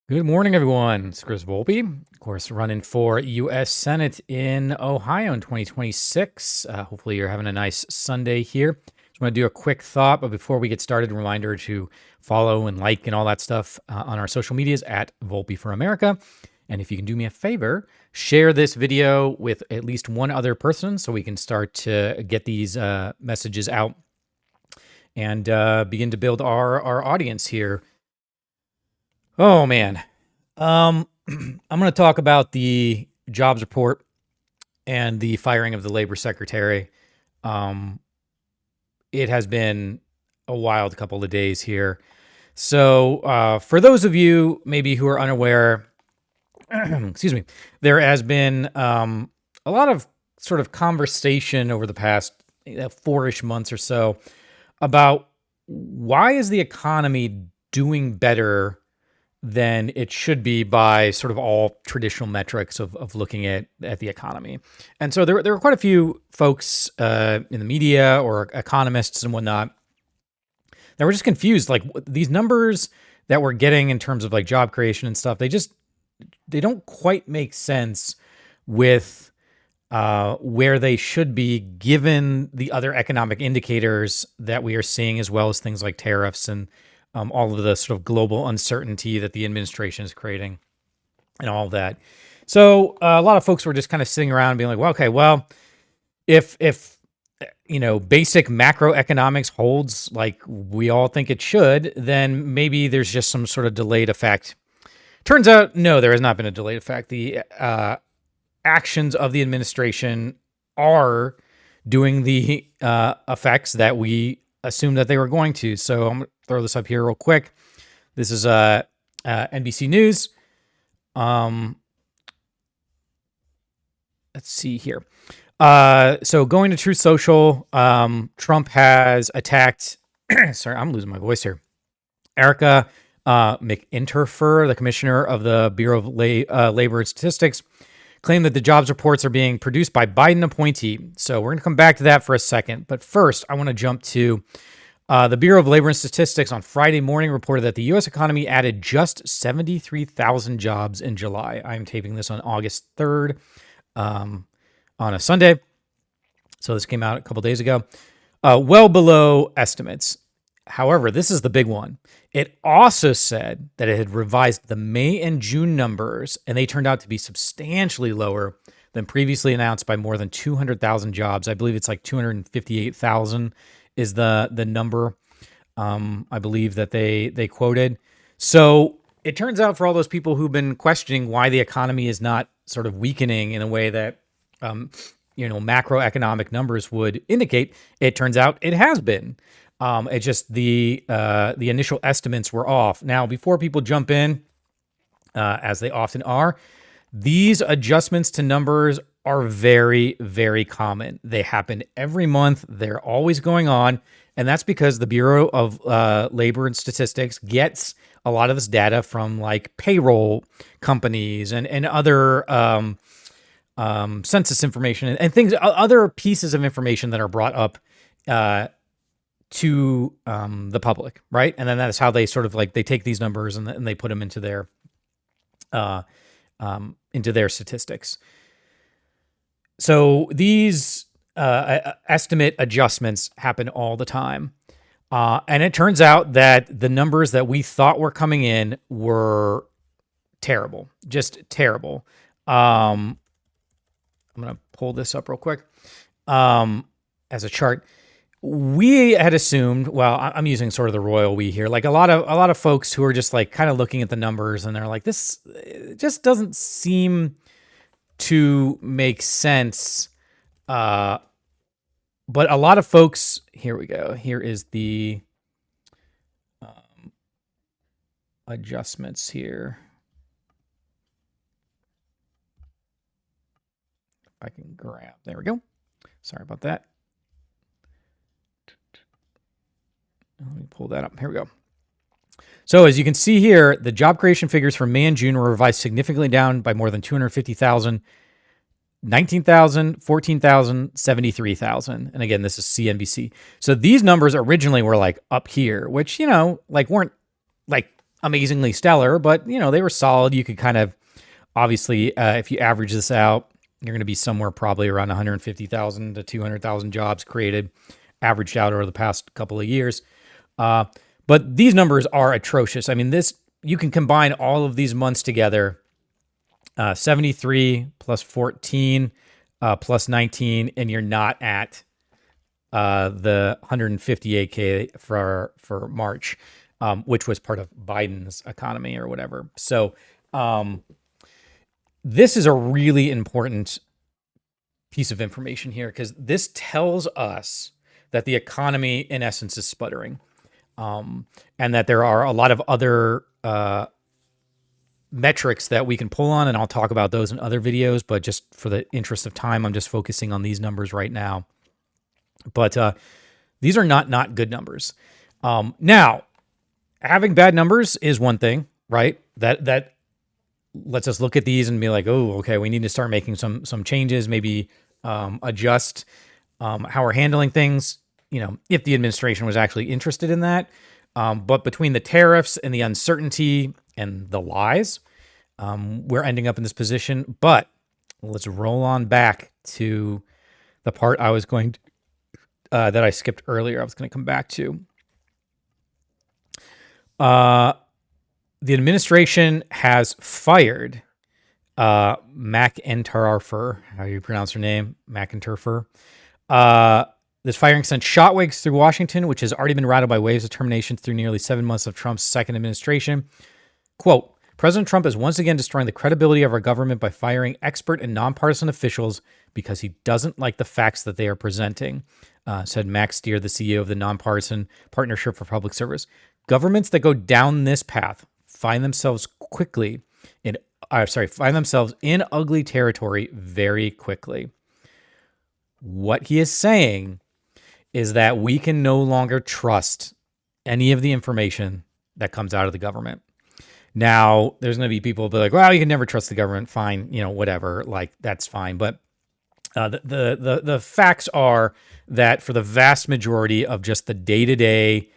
Good morning, everyone. It's Chris Volpe, of course, running for U.S. Senate in Ohio in 2026. Hopefully, you're having a nice Sunday here. Just want to do a quick thought, but before we get started, a reminder to follow and like and all that stuff on our social medias at Volpe for America. And if you can do me a favor, share this video with at least one other person so we can start to get these messages out and begin to build our audience here. Oh man. I'm going to talk about the jobs report and the firing of the labor secretary. It has been a wild couple of days here. So, for those of you maybe who are unaware, excuse me, there has been a lot of sort of conversation over the past 4-ish months or so about why is the economy doing better than it should be by sort of all traditional metrics of looking at the economy. And so there were quite a few folks in the media or economists and whatnot that were just confused. Like these numbers that we're getting in terms of like job creation and stuff, they don't quite make sense with where they should be given the other economic indicators that we are seeing, as well as things like tariffs and all of the sort of global uncertainty that the administration is creating and all of that. So a lot of folks were just kind of sitting around being like, well, okay, well, if basic macroeconomics holds like we all think it should, then maybe there's just some sort of delayed effect. Turns out, no, there has not been a delayed effect. The actions of the administration are doing the effects that we assumed that they were going to. So I'm going to throw this up here real quick. This is NBC News. Let's see here. So going to Truth Social, Trump has attacked, sorry, I'm losing my voice here. Erica McInterfer, the commissioner of the Bureau of Labor and Statistics, claimed that the jobs reports are being produced by Biden appointee. So we're going to come back to that for a second. But first, I want to jump to the Bureau of Labor and Statistics on Friday morning reported that the U.S. economy added just 73,000 jobs in July. I'm taping this on August 3rd on a Sunday. So this came out a couple days ago. Well below estimates. However, this is the big one. It also said that it had revised the May and June numbers, and they turned out to be substantially lower than previously announced by more than 200,000 jobs. I believe it's like 258,000 is the number I believe that they quoted. So it turns out for all those people who've been questioning why the economy is not sort of weakening in a way that macroeconomic numbers would indicate, it turns out it has been. It's just the initial estimates were off. Now, before people jump in, as they often are, these adjustments to numbers are very, very common. They happen every month. They're always going on. And that's because the Bureau of Labor and Statistics gets a lot of this data from like payroll companies and other census information and things, other pieces of information that are brought up to the public, right? And then that's how they sort of like, they take these numbers and they put them into their statistics. So these estimate adjustments happen all the time. And it turns out that the numbers that we thought were coming in were terrible, just terrible. I'm going to pull this up real quick as a chart. We had assumed, well, I'm using sort of the royal we here, like a lot of folks who are just like kind of looking at the numbers and they're like, this just doesn't seem to make sense. But a lot of folks, here we go. Here is the adjustments here. If I can grab, there we go. Sorry about that. Let me pull that up. Here we go. So as you can see here, the job creation figures for May and June were revised significantly down by more than 250,000, 19,000, 14,000, 73,000. And again, this is CNBC. So these numbers originally were like up here, which, like weren't like amazingly stellar, but they were solid. You could kind of obviously, if you average this out, you're going to be somewhere probably around 150,000 to 200,000 jobs created, averaged out over the past couple of years. But these numbers are atrocious. I mean, you can combine all of these months together, 73 plus 14 plus 19, and you're not at the 158K for March, which was part of Biden's economy or whatever. So this is a really important piece of information here, because this tells us that the economy, in essence, is sputtering, and that there are a lot of other metrics that we can pull on, and I'll talk about those in other videos, but just for the interest of time, I'm just focusing on these numbers right now. But these are not good numbers. Now, having bad numbers is one thing, right? That lets us look at these and be like, oh, okay, we need to start making some changes, maybe adjust how we're handling things, if the administration was actually interested in that. But between the tariffs and the uncertainty and the lies, we're ending up in this position. But let's roll on back to the part I was going to, that I skipped earlier. I was going to come back to. The administration has fired McIntyre, how you pronounce her name, McIntyre. This firing sent shockwaves through Washington, which has already been rattled by waves of terminations through nearly 7 months of Trump's second administration. Quote, President Trump is once again destroying the credibility of our government by firing expert and nonpartisan officials because he doesn't like the facts that they are presenting, said Max Stier, the CEO of the Nonpartisan Partnership for Public Service. Governments that go down this path find themselves in ugly territory very quickly. What he is saying is that we can no longer trust any of the information that comes out of the government. Now, there's going to be people who be like, well, you can never trust the government. Fine, whatever, like that's fine. But the facts are that for the vast majority of just the day-to-day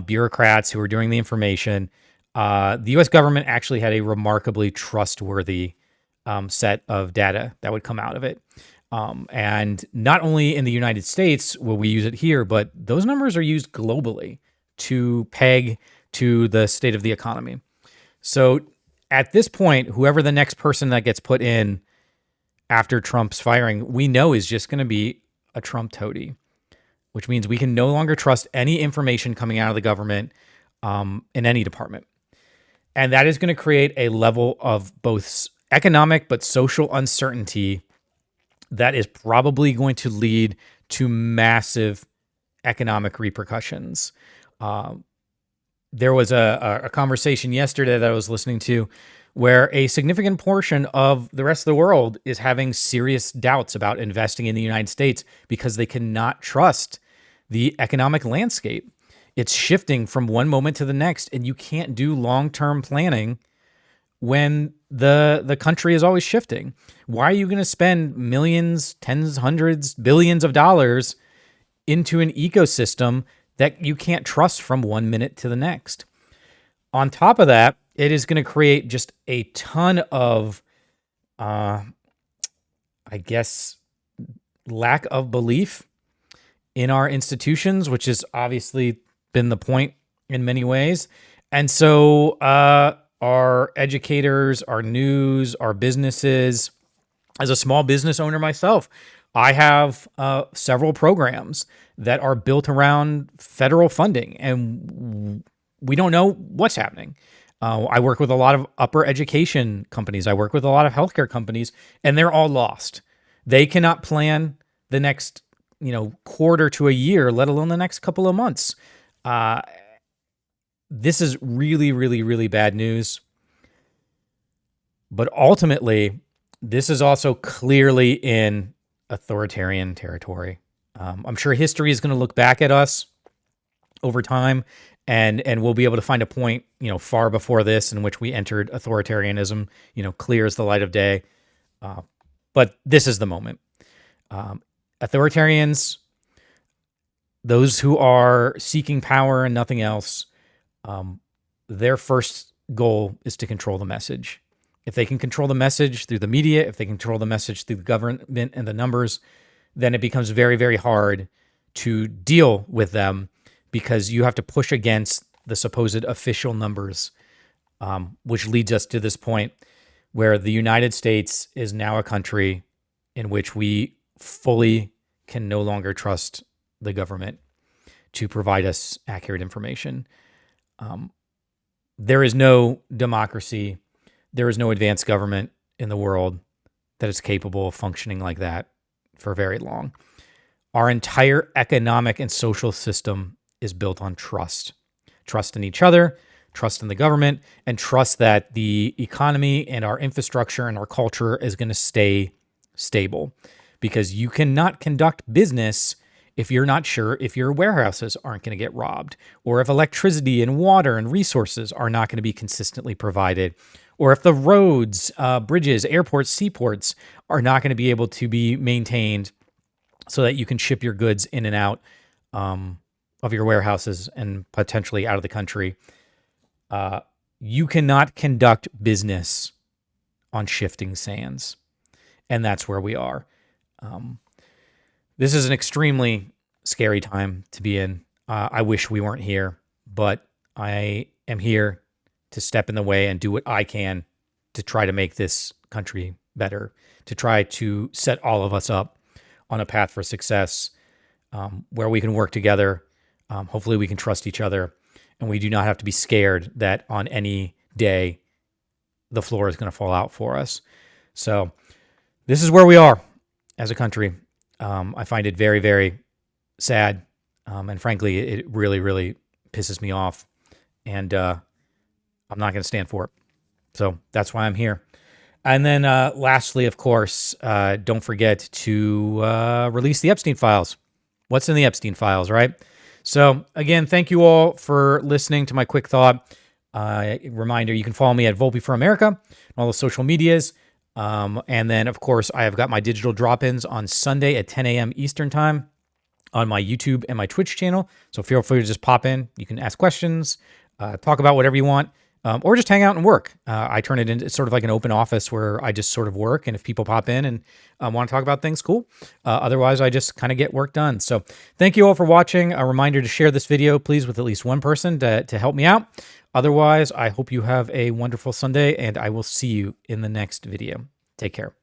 bureaucrats who are doing the information, the U.S. government actually had a remarkably trustworthy set of data that would come out of it. And not only in the United States will we use it here, but those numbers are used globally to peg to the state of the economy. So at this point, whoever the next person that gets put in after Trump's firing, we know is just going to be a Trump toady, which means we can no longer trust any information coming out of the government in any department. And that is going to create a level of both economic but social uncertainty that is probably going to lead to massive economic repercussions. There was a conversation yesterday that I was listening to where a significant portion of the rest of the world is having serious doubts about investing in the United States because they cannot trust the economic landscape. It's shifting from one moment to the next, and you can't do long-term planning when the country is always shifting. Why are you going to spend millions, tens, hundreds, billions of dollars into an ecosystem that you can't trust from 1 minute to the next? On top of that, it is going to create just a ton of, lack of belief in our institutions, which has obviously been the point in many ways. And so our educators, our news, our businesses, as a small business owner myself, I have several programs that are built around federal funding, and we don't know what's happening. I work with a lot of upper education companies. I work with a lot of healthcare companies, and they're all lost. They cannot plan the next, quarter to a year, let alone the next couple of months. This is really, really, really bad news. But ultimately, this is also clearly in authoritarian territory. I'm sure history is going to look back at us over time, and we'll be able to find a point, far before this in which we entered authoritarianism, clear as the light of day. But this is the moment. Authoritarians, those who are seeking power and nothing else, their first goal is to control the message. If they can control the message through the media, if they control the message through the government and the numbers, then it becomes very, very hard to deal with them because you have to push against the supposed official numbers, which leads us to this point where the United States is now a country in which we fully can no longer trust the government to provide us accurate information. There is no democracy, there is no advanced government in the world that is capable of functioning like that for very long. Our entire economic and social system is built on trust. Trust in each other, trust in the government, and trust that the economy and our infrastructure and our culture is going to stay stable. Because you cannot conduct business if you're not sure if your warehouses aren't going to get robbed, or if electricity and water and resources are not going to be consistently provided, or if the roads, bridges, airports, seaports are not going to be able to be maintained so that you can ship your goods in and out of your warehouses and potentially out of the country. You cannot conduct business on shifting sands. And that's where we are. This is an extremely scary time to be in. I wish we weren't here, but I am here to step in the way and do what I can to try to make this country better, to try to set all of us up on a path for success, where we can work together. Hopefully we can trust each other, and we do not have to be scared that on any day the floor is going to fall out for us. So this is where we are as a country. I find it very, very sad. And frankly, it really, really pisses me off. And I'm not going to stand for it. So that's why I'm here. And then lastly, of course, don't forget to release the Epstein files. What's in the Epstein files, right? So again, thank you all for listening to my quick thought. Reminder, you can follow me at Volpe for America on all the social medias. And then, of course, I have got my digital drop-ins on Sunday at 10 a.m. Eastern time on my YouTube and my Twitch channel. So feel free to just pop in. You can ask questions, talk about whatever you want, or just hang out and work. I turn it into sort of like an open office where I just sort of work. And if people pop in and want to talk about things, cool. Otherwise, I just kind of get work done. So thank you all for watching. A reminder to share this video, please, with at least one person to help me out. Otherwise, I hope you have a wonderful Sunday, and I will see you in the next video. Take care.